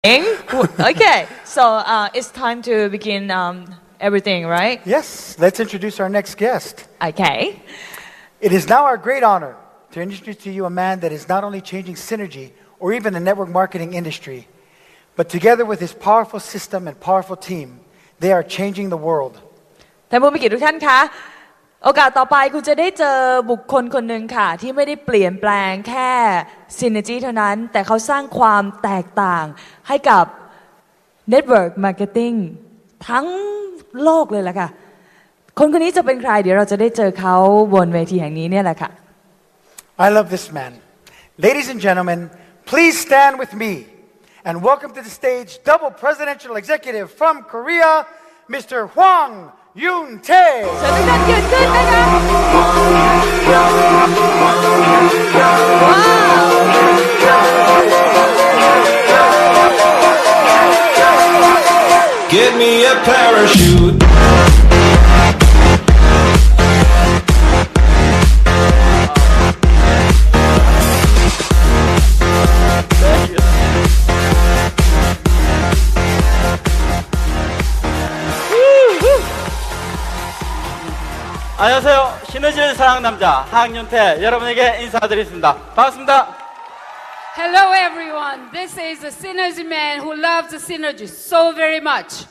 Okay, so it's time to begin everything, right? Yes, let's introduce our next guest. Okay. It is now our great honor to introduce to you a man that is not only changing Synergy or even the network marketing industry, but together with his powerful system and powerful team, they are changing the world. ท่านผู้มีเกียรติทุกท่านคะโอกาสต่อไปคุณจะได้เจอบุคคลคนหนึ่งค่ะที่ไม่ได้เปลี่ยนแปลงแค่ Synergy เท่านั้นแต่เขาสร้างความแตกต่างให้กับ Network Marketing ทั้งโลกเลยล่ะค่ะคนคนนี้จะเป็นใครเดี๋ยวเราจะได้เจอเขาบนเวทีแห่งนี้เนี่ยแหละค่ะ I love this man. Ladies and gentlemen, please stand with me and welcome to the stage double presidential executive from Korea, Mr. Hwang Yoon-tae. เชิญทุกท่านยืนขึ้นนะคะว้าว Get me a parachute. 안녕하세요. 시너지를 사랑하는 남자 하학연태 여러분에게 인사드리겠습니다. 반갑습니다. Hello everyone, this is a Synergy man who loves the Synergy so very much.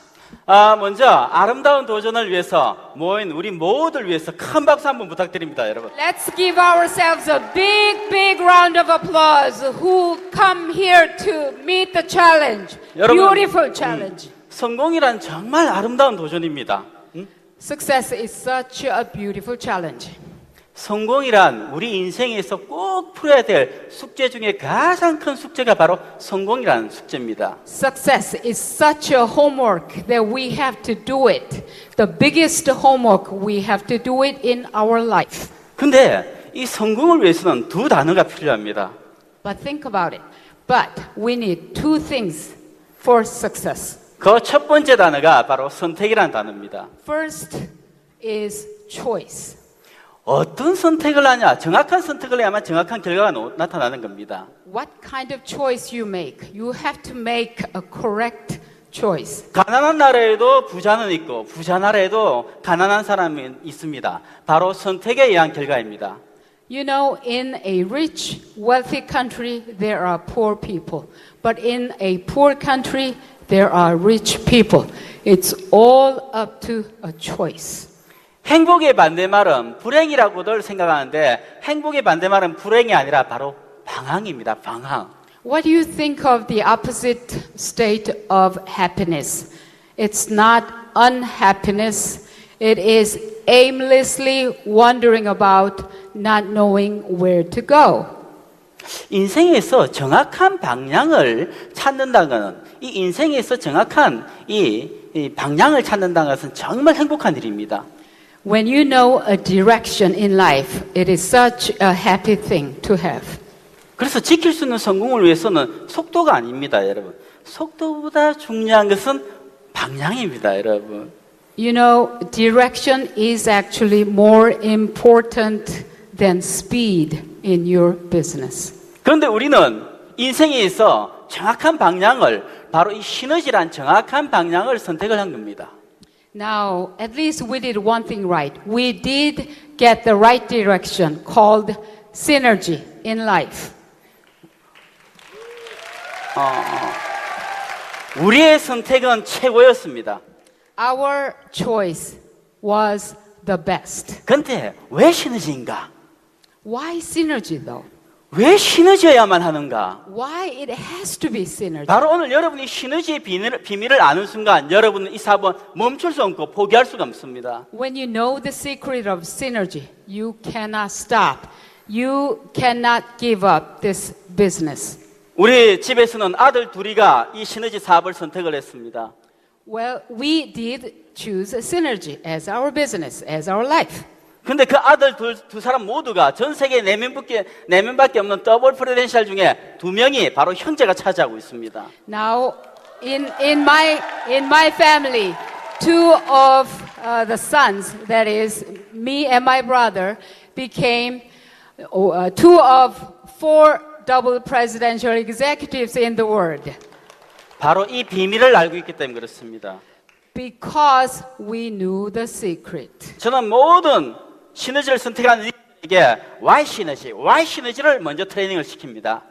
먼저 아름다운 도전을 위해서 모인 우리 모두를 위해서 큰 박수 한번 부탁드립니다, 여러분. Let's give ourselves a big round of applause who come here to meet the challenge. 여러분, Beautiful challenge. 성공이란 정말 아름다운 도전입니다. Success is such a beautiful challenge. 성공이란 우리 인생에서 꼭 풀어야 될 숙제 중에 가장 큰 숙제가 바로 성공이라는 숙제입니다. Success is such a homework that we have to do it. The biggest homework we have to do it in our life. 근데 이 성공을 위해서는 두 단어가 필요합니다. But think about it. But we need two things for success. 그 첫 번째 단어가 바로 선택이라는 단어입니다. First is choice. 어떤 선택을 하냐, 정확한 선택을 해야만 정확한 결과가 나타나는 겁니다. What kind of choice you make? You have to make a correct choice. 가난한 나라에도 부자는 있고 부자 나라에도 가난한 사람이 있습니다. 바로 선택에 의한 결과입니다. You know, in a rich, wealthy country, there are poor people. But in a poor country, there are rich people. It's all up to a choice. 행복의 반대말은 불행이라고들 생각하는데 행복의 반대말은 불행이 아니라 바로 방황입니다. 방황. What do you think of the opposite state of happiness? It's not unhappiness. It is aimlessly wandering about, not knowing where to go. 인생에서 정확한 방향을 찾는다는 것은 이 인생에서 정확한 이 방향을 찾는다는 것은 정말 행복한 일입니다. When you know a direction in life, it is such a happy thing to have. 그래서 지킬 수 있는 성공을 위해서는 속도가 아닙니다, 여러분. 속도보다 중요한 것은 방향입니다, 여러분. You know, direction is actually more important than speed in your business. 그런데 우리는 인생에 있어 정확한 방향을 바로 이 시너지란 정확한 방향을 선택을 한 겁니다. Now, at least we did one thing right. We did get the right direction called synergy in life. 우리의 선택은 최고였습니다. Our choice was the best. 그런데 왜 시너지인가? Why synergy though? 왜 시너지여야만 하는가? Why it has to be synergy? 바로 오늘 여러분이 시너지의 비밀을 아는 순간 여러분은 이 사업은 멈출 수 없고 포기할 수가 없습니다. When you know the secret of synergy, you cannot stop. You cannot give up this business. 우리 집에서는 아들 둘이가 이 시너지 사업을 선택을 했습니다. Well, we did choose synergy as our business, as our life. 근데 그 아들 두 사람 모두가 전 세계 4명밖에 없는 더블 프레덴셜 중에 2명이 바로 형제가 차지하고 있습니다. Now, in my family, two of the sons, that is me and my brother, became two of four double presidential executives in the world. 바로 이 비밀을 알고 있기 때문에 그렇습니다. Because we knew the secret. 저는 모든 시너지를 선택하는 이들에게 Y 시너지를 먼저 트레이닝을 시킵니다.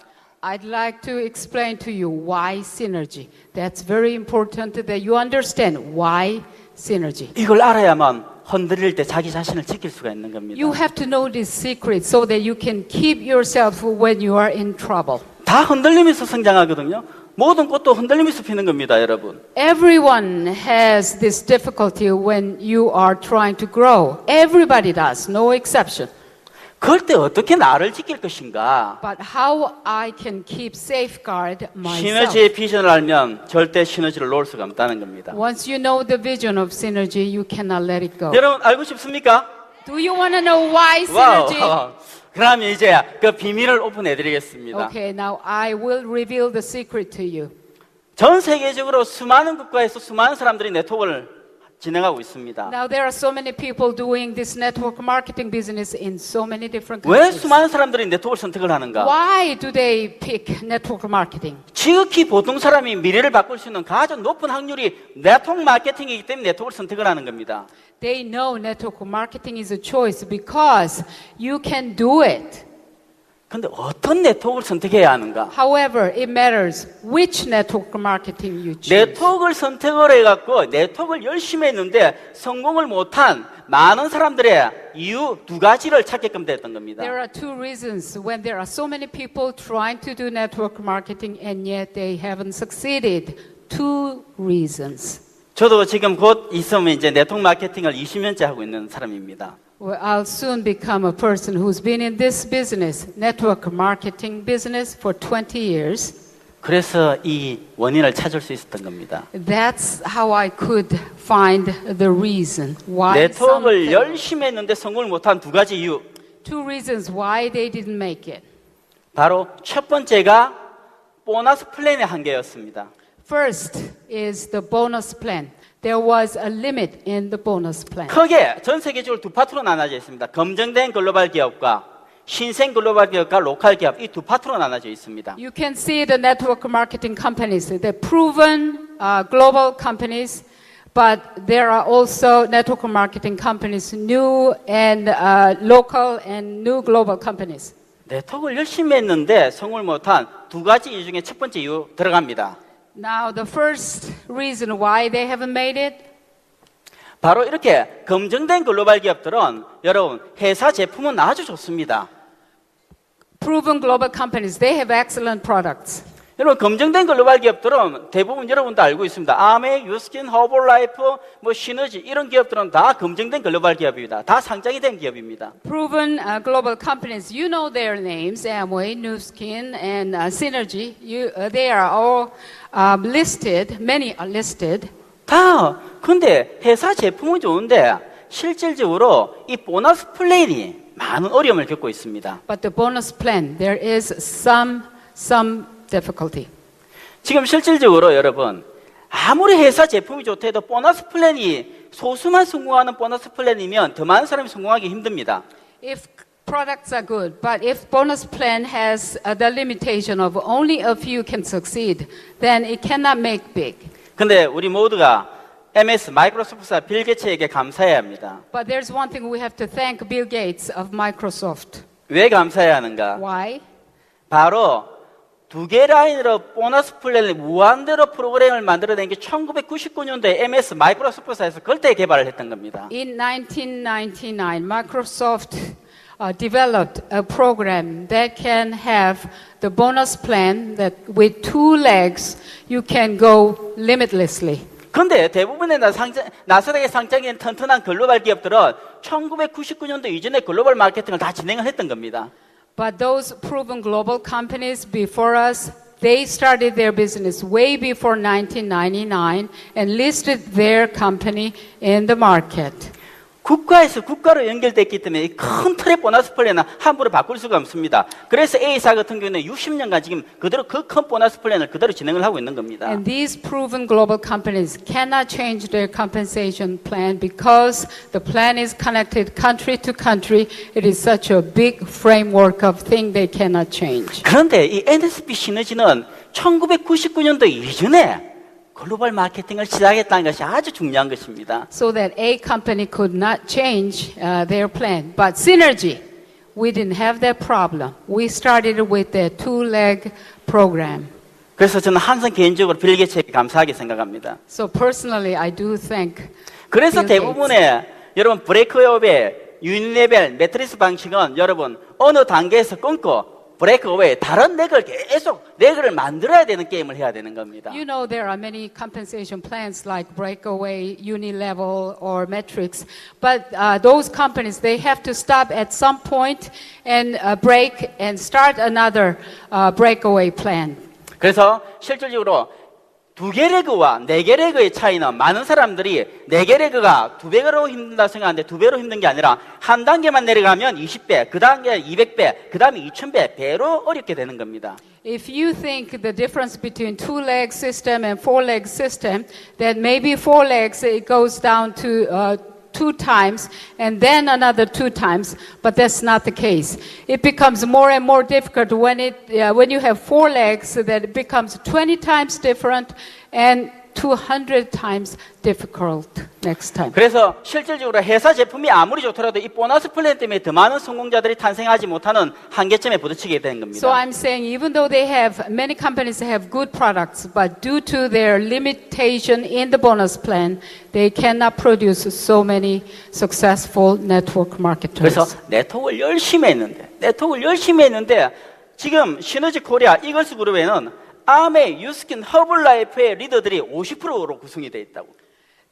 I'd like to explain to you why synergy. That's very important that you understand why synergy. 이걸 알아야만 흔들릴 때 자기 자신을 지킬 수가 있는 겁니다. You have to know this secret so that you can keep yourself when you are in trouble. 다 흔들리면서 성장하거든요. 모든 꽃도 흔들리면서 피는 겁니다, 여러분. Everyone has this difficulty when you are trying to grow. Everybody does, no exception. 그럴 때 어떻게 나를 지킬 것인가? But how I can keep safeguard myself. 시너지의 비전을 알면 절대 시너지를 놓을 수가 없다는 겁니다. Once you know the vision of synergy, you cannot let it go. 여러분 알고 싶습니까? Do you want to know why synergy? 와우. 그러면 이제 그 비밀을 오픈해 드리겠습니다. Okay, now I will reveal the secret to you. 전 세계적으로 수많은 국가에서 수많은 사람들이 네트워크를 진행하고 있습니다. Now there are so many people doing this network marketing business in so many different 왜 countries. 수많은 사람들이 네트워크를 선택을 하는가? Why do they pick network marketing? 지극히 보통 사람이 미래를 바꿀 수 있는 가장 높은 확률이 네트워크 마케팅이기 때문에 네트워크를 선택을 하는 겁니다. They know network marketing is a choice because you can do it. 근데 어떤 네트워크를 선택해야 하는가? However, it matters which network marketing you choose. 네트워크를 선택을 해갖고 네트워크를 열심히 했는데 성공을 못한 많은 사람들의 이유 두 가지를 찾게끔 됐던 겁니다. There are two reasons when there are so many people trying to do network marketing and yet they haven't succeeded. Two reasons. 저도 지금 곧 있으면 이제 네트워크 마케팅을 20년째 하고 있는 사람입니다. Well, I'll soon become a person who's been in this business, network marketing business, for 20 years. 그래서 이 원인을 찾을 수 있었던 겁니다. That's how I could find the reason why. 네트워크를 열심히 했는데 성공을 못한 두 가지 이유. Two reasons why they didn't make it. 바로 첫 번째가 보너스 플랜의 한계였습니다. First is the bonus plan. There was a limit in the bonus plan. 크게 전 세계적으로 두 파트로 나눠져 있습니다. 검증된 글로벌 기업과 신생 글로벌 기업과 로컬 기업 이 두 파트로 나눠져 있습니다. You can see the network marketing companies, the proven global companies, but there are also network marketing companies, new and local and new global companies. 네트워크를 열심히 했는데 성공을 못한 두 가지 이유 중에 첫 번째 이유 들어갑니다. Now, the first reason why they haven't made it, 바로 이렇게 검증된 글로벌 기업들은 여러분 회사 제품은 아주 좋습니다. proven global companies, they have excellent products. 여러분 검증된 글로벌 기업들은 대부분 여러분도 알고 있습니다. 아메, 유스킨, 허벌라이프, 뭐 시너지 이런 기업들은 다 검증된 글로벌 기업입니다. 다 상장이 된 기업입니다. Proven global companies, you know their names, Amway, Newskin, and Synergy. They are all listed, many are listed. 다 근데 회사 제품은 좋은데 실질적으로 이 보너스 플랜이 많은 어려움을 겪고 있습니다. But the bonus plan, there is some difficulty. 지금 실질적으로 여러분 아무리 회사 제품이 좋대도 보너스 플랜이 소수만 성공하는 보너스 플랜이면 더 많은 사람이 성공하기 힘듭니다. If products are good, but if bonus plan has the limitation of only a few can succeed, then it cannot make big. 근데 우리 모두가 MS 마이크로소프트사 빌 게이츠에게 감사해야 합니다. But there's one thing we have to thank Bill Gates of Microsoft. 왜 감사해야 하는가? Why? 바로 두 개 라인으로 보너스 플랜을 무한대로 프로그램을 만들어낸 게 1999년도에 MS 마이크로소프트사에서 그때 개발을 했던 겁니다. In 1999, Microsoft developed a program that can have the bonus plan that with two legs you can go limitlessly. 근데 대부분의 나스닥에 상장된 튼튼한 글로벌 기업들은 1999년도 이전에 글로벌 마케팅을 다 진행을 했던 겁니다. But those proven global companies before us, they started their business way before 1999 and listed their company in the market. 국가에서 국가로 연결됐기 때문에 이 큰 틀의 보너스 플랜은 함부로 바꿀 수가 없습니다. 그래서 A사 같은 경우는 60년간 지금 그대로 그 큰 보너스 플랜을 그대로 진행을 하고 있는 겁니다. And these proven global companies cannot change their compensation plan because the plan is connected country to country. It is such a big framework of thing they cannot change. 그런데 이 NSP 시너지는 1999년도 이전에 글로벌 마케팅을 시작했다는 것이 아주 중요한 것입니다. So that a company could not change their plan. But synergy, we didn't have that problem. We started with the two-leg program. 그래서 저는 항상 개인적으로 빌 게이츠에게 감사하게 생각합니다. So personally, I do thank 그래서 Bill 대부분의 여러분 브레이크어웨이, 유니레벨, 매트리스 방식은 여러분 어느 단계에서 끊고 브레이크어웨이 다른 렉을 계속 렉을 만들어야 되는 게임을 해야 되는 겁니다. You know, there are many compensation plans like Breakaway, Unilevel, or Metrics, but those companies, they have to stop at some point and break and start another breakaway plan. 그래서 실질적으로 2개 레그와 4개 레그의 차이는 많은 사람들이 4개 레그가 2배로 힘든다 생각하는데 2배로 힘든 게 아니라 한 단계만 내려가면 20배, 그 단계 200배, 그 다음에 2000배, 배로 어렵게 되는 겁니다. If you think the difference between two-leg system and four-leg system, that maybe four legs, it goes down to 2 times and then another 2 times, but that's not the case. It becomes more and more difficult when you have 4 legs, so that it becomes 20 times different and 200 times difficult next time. 그래서 실질적으로 회사 제품이 아무리 좋더라도 이 보너스 플랜 때문에 더 많은 성공자들이 탄생하지 못하는 한계점에 부딪히게 되는 겁니다. So I'm saying even though many companies have good products, but due to their limitation in the bonus plan, they cannot produce so many successful network marketers. 그래서 네트워크를 열심히 했는데 지금 시너지 코리아 이글스 그룹에는 아메, 유스킨, 허블라이프의 리더들이 50%로 구성이 되어 있다고.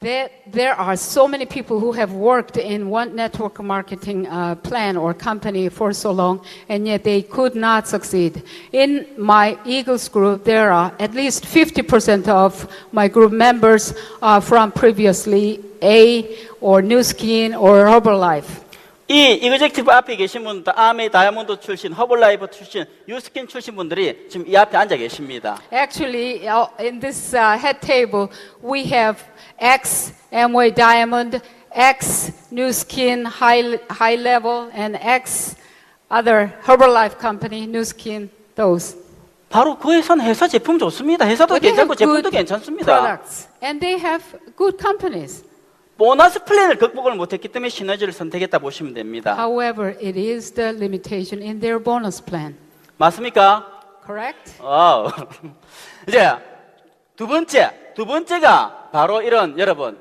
There are so many people who have worked in one network marketing plan or company for so long, and yet they could not succeed. In my Eagles group, there are at least 50% of my group members from previously A or New Skin or Herbalife. 이 이그젝티브 앞에 계신 분도 아메 다이아몬드 출신, 허블라이프 출신, 유스킨 출신 분들이 지금 이 앞에 앉아 계십니다. Actually, in this head table, we have X Amway Diamond, X New Skin High Level, and X other Herbalife company, New Skin, those. 바로 그 회사는 회사 제품 좋습니다. 회사도 But they 괜찮고 have 제품도 good 괜찮습니다. products, and they have good companies. 보너스 플랜을 극복을 못했기 때문에 시너지를 선택했다 보시면 됩니다. However, it is the limitation in their bonus plan. 맞습니까? Correct? 이제 두 번째가 바로 이런 여러분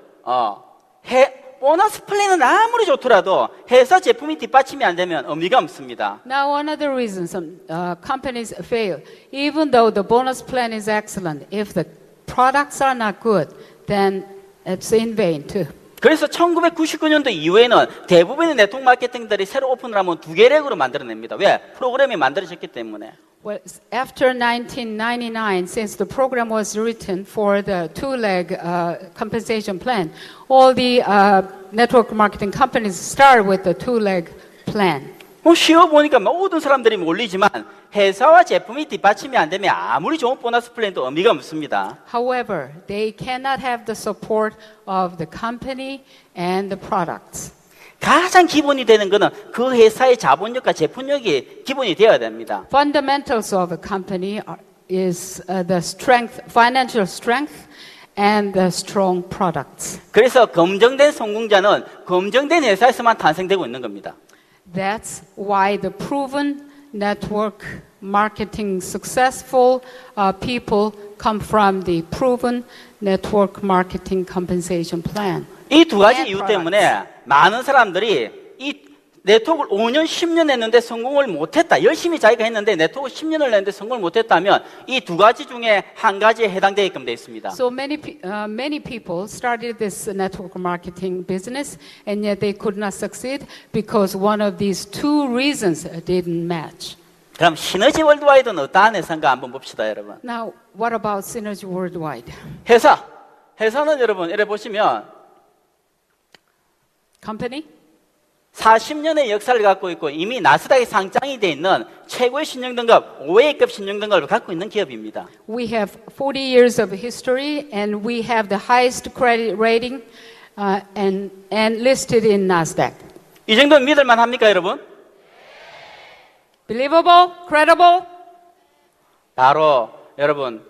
보너스 플랜은 아무리 좋더라도 회사 제품이 뒷받침이 안 되면 의미가 없습니다. Now, another reason some companies fail, even though the bonus plan is excellent, if the products are not good, then it's in vain too. 그래서 1999년도 이후에는 대부분의 네트워크 마케팅들이 새로 오픈을 하면 2개 렉으로 만들어냅니다. 왜? 프로그램이 만들어졌기 때문에. Well, after 1999, since the program was written for the two-leg compensation plan, all the network marketing companies start with the two-leg plan. 쉬워 보니까 모든 사람들이 몰리지만 회사와 제품이 뒷받침이 안 되면 아무리 좋은 보너스 플랜도 의미가 없습니다. However, they cannot have the support of the company and the products. 가장 기본이 되는 것은 그 회사의 자본력과 제품력이 기본이 되어야 됩니다. Fundamentals of a company is the strength, financial strength, and the strong products. 그래서 검증된 성공자는 검증된 회사에서만 탄생되고 있는 겁니다. That's why the proven network marketing successful people come from the proven network marketing compensation plan. 이 두 가지 And 이유 products. 때문에 많은 사람들이 이 네트워크를 5년, 10년 했는데 성공을 못했다. 열심히 자기가 했는데 네트워크 10년을 했는데 성공을 못했다면 이 두 가지 중에 한 가지에 해당되게끔 되어 있습니다. So many people started this network marketing business, and yet they could not succeed because one of these two reasons didn't match. 그럼 시너지 월드와이드는 어떠한 회사인가 한번 봅시다, 여러분. Now, what about Synergy Worldwide? 회사는 여러분 이래 보시면 company. 40년의 역사를 갖고 있고 이미 나스닥에 상장이 돼 있는 최고의 신용등급, 5A급 신용등급을 갖고 있는 기업입니다. We have 40 years of history, and we have the highest credit rating, and listed in Nasdaq. 이 정도는 믿을만 합니까, 여러분? Believable, credible. 바로 여러분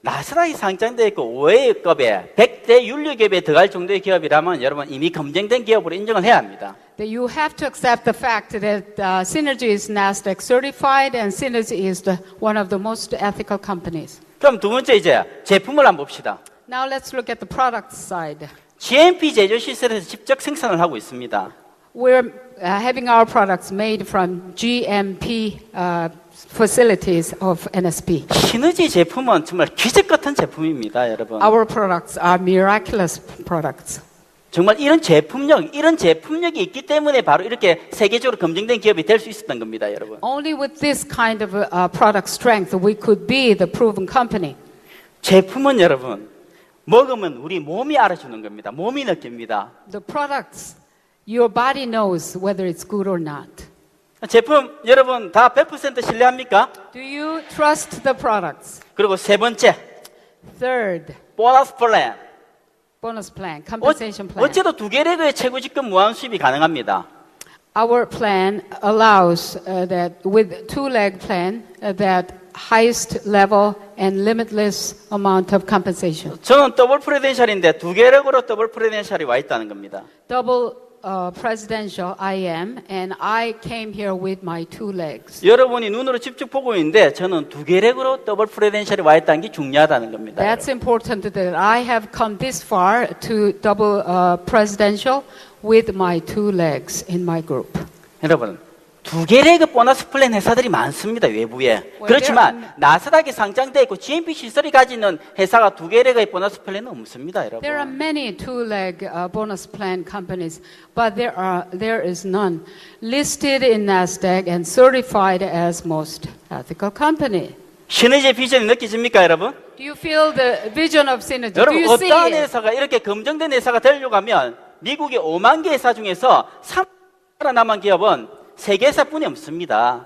나스닥이 상장되어 있고 5A급에 100대 윤리기업에 들어갈 정도의 기업이라면 여러분 이미 검증된 기업으로 인정을 해야 합니다. That you have to accept the fact that Synergy is Nasdaq certified, and Synergy is one of the most ethical companies. 그럼 두 번째 이제 제품을 한번 봅시다. Now let's look at the product side. GMP 제조 시설에서 직접 생산을 하고 있습니다. We're having our products made from GMP facilities of NSP. 시너지 제품은 정말 기적 같은 제품입니다, 여러분. Our products are miraculous products. 정말 이런 제품력이 있기 때문에 바로 이렇게 세계적으로 검증된 기업이 될 수 있었던 겁니다, 여러분. Only with this kind of product strength we could be the proven company. 제품은 여러분 먹으면 우리 몸이 알아주는 겁니다. 몸이 느낍니다. The products, your body knows whether it's good or not. 제품 여러분 다 100% 신뢰합니까? Do you trust the products? 그리고 세 번째 Third, 보너스 플랜. bonus plan, compensation plan. 어째도 두 개 레그의 최고 직급 무한 수입이 가능합니다. Our plan allows that with two-leg plan that highest level and limitless amount of compensation. 저는 더블 프레덴셜인데 두 개 레그로 더블 프레덴셜이 와 있다는 겁니다. Double presidential I am, and I came here with my two legs. 여러분이 눈으로 직접 보고 있는데 저는 두 개 레그로 더블 프레덴셜이 와 있다는 게 중요하다는 겁니다. That's important that I have come this far to double presidential with my two legs in my group. 여러분 두 개 레그 보너스 플랜 회사들이 많습니다, 외부에. 그렇지만 나스닥에 상장되어 있고 GMP 시설이 가지는 회사가 두 개 레그의 보너스 플랜은 없습니다, 여러분. There are many two-leg bonus plan companies, but there is none listed in Nasdaq and certified as most ethical company. 시너지의 비전이 느껴집니까, 여러분? Do you feel the vision of Synergy? Do 여러분 you see 어떠한 it? 회사가 이렇게 검증된 회사가 되려고 하면 미국의 5만 개 회사 중에서 3만 남은 기업은 세계사뿐이 없습니다.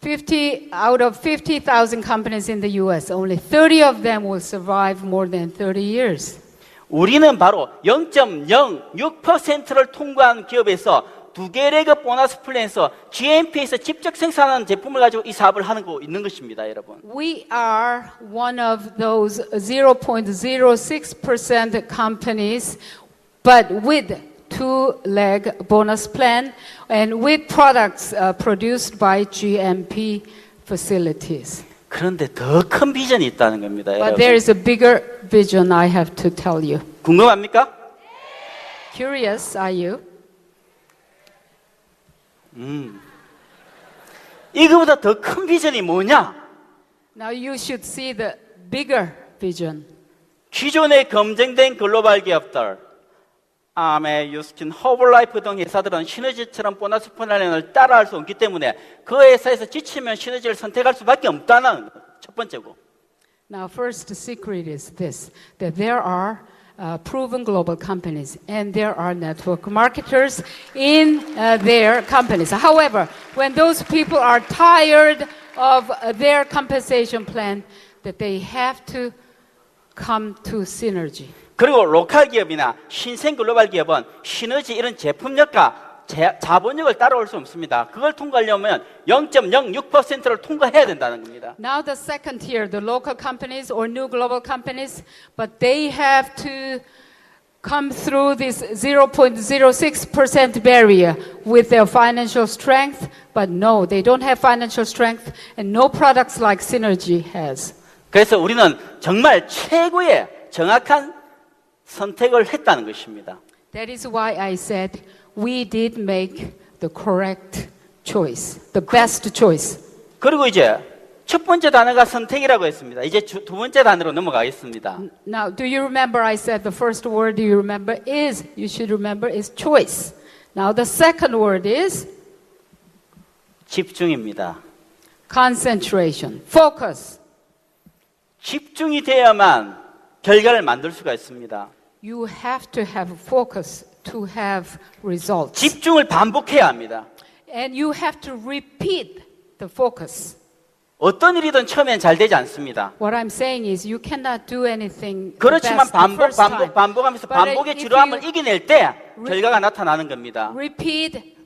50 out of 50,000 companies in the US, only 30 of them will survive more than 30 years. 우리는 바로 0.06%를 통과한 기업에서 두 개 레그 보너스 플랜에서 GMP에서 직접 생산하는 제품을 가지고 이 사업을 하는 거 있는 것입니다, 여러분. We are one of those 0.06% companies, but with two-leg bonus plan and with products produced by GMP facilities. 그런데 더 큰 비전이 있다는 겁니다, But there 여러분. is a bigger vision I have to tell you. 궁금합니까? Curious, are you? 이거보다 더 큰 비전이 뭐냐? Now you should see the bigger vision. 기존에 검증된 글로벌 기업들, 아메, 유스킨, 허블라이프 등 회사들은 시너지처럼 보너스 플랜을 따라할 수 없기 때문에 그 회사에서 지치면 시너지를 선택할 수밖에 없다는 첫 번째고. Now, first secret is this, that there are proven global companies and there are network marketers in their companies. However, when those people are tired of their compensation plan, that they have to come to Synergy. 그리고 로컬 기업이나 신생 글로벌 기업은 시너지 이런 제품력과 자본력을 따라올 수 없습니다. 그걸 통과하려면 0.06%를 통과해야 된다는 겁니다. Now the second tier, the local companies or new global companies, but they have to come through this 0.06% barrier with their financial strength, but no, they don't have financial strength and no products like Synergy has. 그래서 우리는 정말 최고의 정확한 선택을 했다는 것입니다. That is why I said we did make the correct choice, the best choice. 그리고 이제 첫 번째 단어가 선택이라고 했습니다. 이제 두 번째 단어로 넘어가겠습니다. Now, do you remember I said the first word you should remember is choice. Now the second word is 집중입니다. concentration, focus. 집중이 되어야만 결과를 만들 수가 있습니다. You have to have focus to have results. 집중을 반복해야 합니다. And you have to repeat the focus. 어떤 일이든 처음엔 잘 되지 않습니다. What I'm saying is you cannot do anything the 그렇지만 best the first time. 반복하면서 But 반복의 if 지루함을 you 이겨낼 때 결과가 나타나는 겁니다. repeat,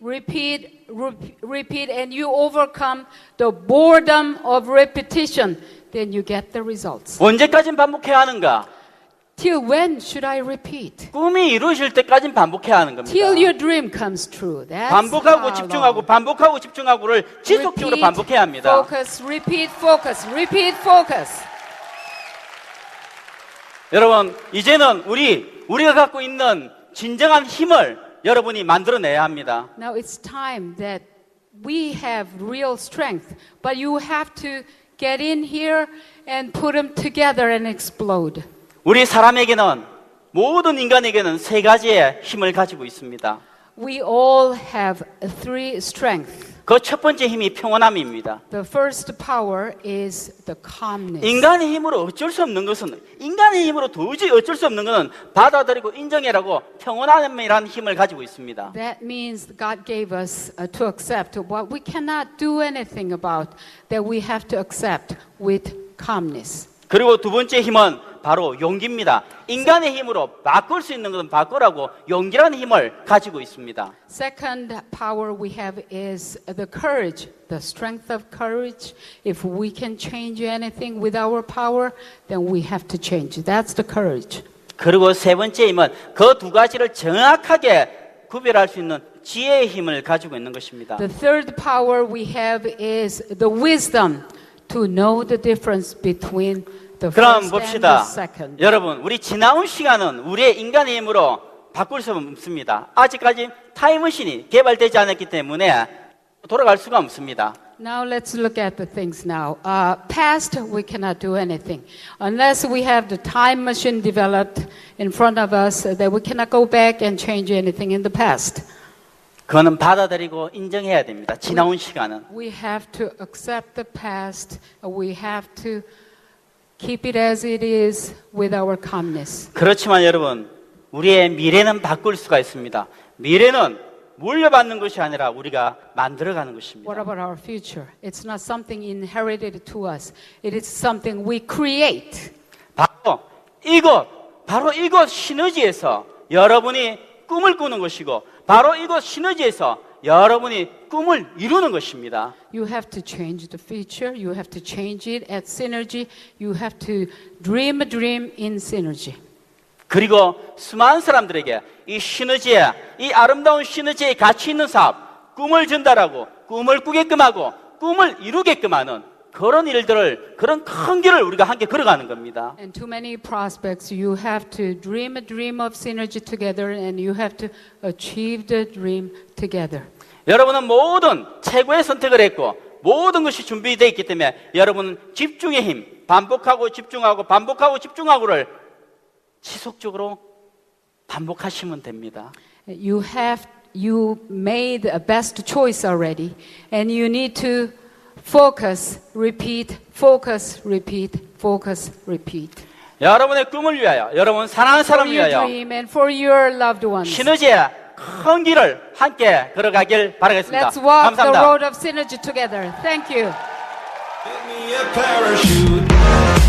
and you overcome the boredom of repetition, then you get the results. 언제까지 반복해야 하는가? Till when should I repeat? 꿈이 이루어질 때까지 반복해야 하는 겁니다. Till your dream comes true. That's 반복하고 how 집중하고 long. 반복하고 집중하고를 지속적으로 반복해야 합니다. Focus, repeat, focus, repeat, focus. 여러분, 이제는 우리가 갖고 있는 진정한 힘을 여러분이 만들어내야 합니다. Now it's time that we have real strength, but you have to get in here and put them together and explode. 우리 사람에게는 모든 인간에게는 세 가지의 힘을 가지고 있습니다. We all have three strengths. 그 첫 번째 힘이 평온함입니다. The first power is the calmness. 인간의 힘으로 어쩔 수 없는 것은 인간의 힘으로 도저히 어쩔 수 없는 것은 받아들이고 인정해라고 평온함이라는 힘을 가지고 있습니다. That means God gave us to accept what we cannot do anything about, that we have to accept with calmness. 그리고 두 번째 힘은 바로 용기입니다. 인간의 힘으로 바꿀 수 있는 것은 바꾸라고 용기라는 힘을 가지고 있습니다. Second power we have is the courage, the strength of courage. If we can change anything with our power, then we have to change. That's the courage. 그리고 세 번째 힘은 그 두 가지를 정확하게 구별할 수 있는 지혜의 힘을 가지고 있는 것입니다. The third power we have is the wisdom to know the difference between the 그럼 first and 봅시다. the second. 여러분, 우리 지나온 시간은 우리의 인간의 힘으로 바꿀 수 없습니다. 아직까지 타임머신이 개발되지 않았기 때문에 돌아갈 수가 없습니다. Now let's look at the things now. Past, we cannot do anything. Unless we have the time machine developed in front of us, that we cannot go back and change anything in the past. 그거는 받아들이고 인정해야 됩니다. 지나온 시간은. We have to accept the past. We have to keep it as it is with our calmness. 그렇지만 여러분, 우리의 미래는 바꿀 수가 있습니다. 미래는 물려받는 것이 아니라 우리가 만들어가는 것입니다. What about our future? It's not something inherited to us. It is something we create. 바로 이곳 시너지에서 여러분이 꿈을 꾸는 것이고, 바로 이곳 시너지에서 여러분이 꿈을 이루는 것입니다. You have to change the future. You have to change it at synergy. You have to dream a dream in synergy. 그리고 수많은 사람들에게 이 시너지에, 이 아름다운 시너지에 가치 있는 사업, 꿈을 전달하고, 꿈을 꾸게끔 하고, 꿈을 이루게끔 하는 그런 일들을, 그런 큰 길을 우리가 함께 걸어가는 겁니다. And to many prospects, you have to dream a dream of synergy together, and you have to achieve the dream together. 여러분은 모든 최고의 선택을 했고, 모든 것이 준비되어 있기 때문에 여러분은 집중의 힘, 반복하고 집중하고 반복하고 집중하고를 지속적으로 반복하시면 됩니다. You made a best choice already, and you need to focus, repeat, focus, repeat, focus, repeat. 여러분의 꿈을 위하여, 여러분 사랑하는 For 사람을 your 위하여 dream and for your loved ones. 시너지의 큰 길을 함께 걸어가길 바라겠습니다. Let's walk the 감사합니다. road of synergy together. Thank you. Give me a parachute.